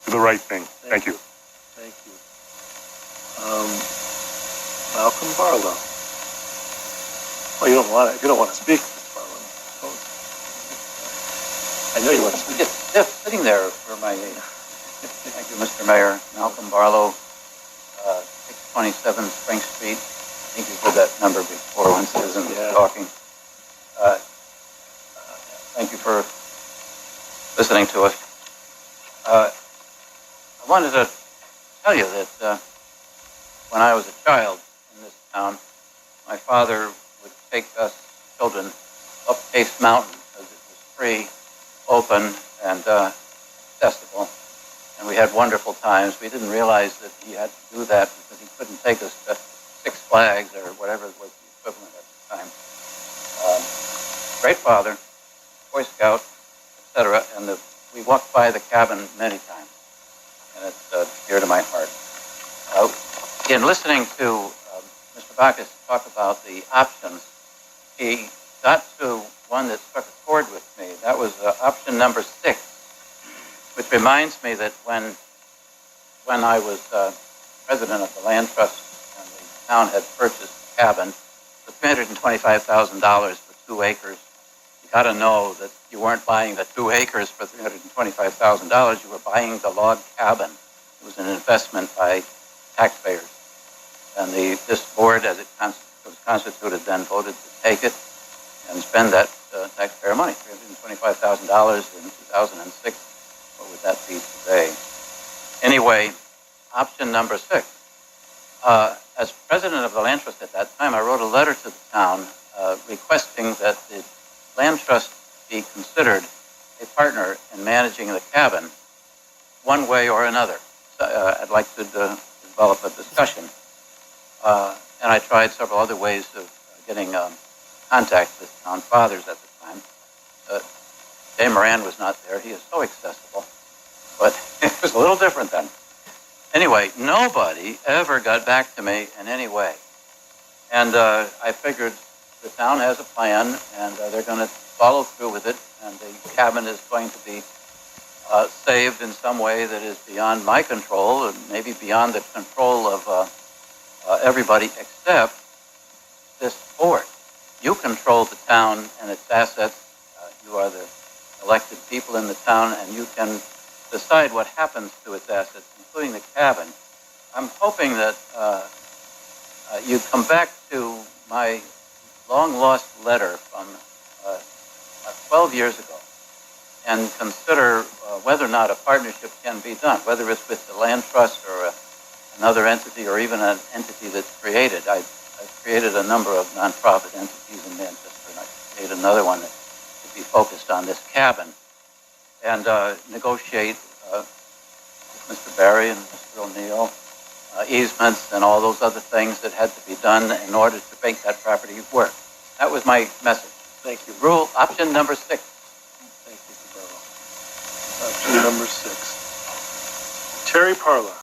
do the right thing. Thank you. Thank you. Malcolm Barlow. Well, you don't want to speak, Mr. Barlow. I know you want to speak. Yes, sitting there for my age. Thank you, Mr. Mayor. Malcolm Barlow, 627 Spring Street. I think you've heard that number before when Susan was talking. Thank you for listening to us. I wanted to tell you that when I was a child in this town, my father would take us children up Case Mountain because it was free, open, and accessible. And we had wonderful times. We didn't realize that he had to do that because he couldn't take us to Six Flags or whatever was the equivalent at the time. Great father, Boy Scout, etc. And we walked by the cabin many times, and it's dear to my heart. In listening to Mr. Bacchus talk about the options, he got to one that struck a chord with me. That was option number 6, which reminds me that when I was president of the land trust and the town had purchased the cabin for $325,000 for 2 acres, you got to know that you weren't buying the 2 acres for $325,000. You were buying the log cabin. It was an investment by taxpayers. And this board, as it was constituted then, voted to take it and spend that taxpayer money, $325,000 in 2006. What would that be today? Anyway, option number 6. As president of the land trust at that time, I wrote a letter to the town requesting that the land trust be considered a partner in managing the cabin one way or another. I'd like to develop a discussion. And I tried several other ways of getting contact with town fathers at the time. Jay Moran was not there. He is so accessible. But it was a little different then. Anyway, nobody ever got back to me in any way. And I figured the town has a plan, and they're going to follow through with it, and the cabin is going to be saved in some way that is beyond my control, and maybe beyond the control of everybody except this board. You control the town and its assets. You are the elected people in the town, and you can decide what happens to its assets, including the cabin. I'm hoping that you come back to my long-lost letter from 12 years ago and consider whether or not a partnership can be done, whether it's with the land trust or another entity or even an entity that's created. I've created a number of nonprofit entities in Manchester, and I created another one that would be focused on this cabin and negotiate with Mr. Barry and Mr. O'Neill easements and all those other things that had to be done in order to make that property work. That was my message. Thank you. Option number 6. Thank you, Mr. Barlow. Option number 6. Terry Parla.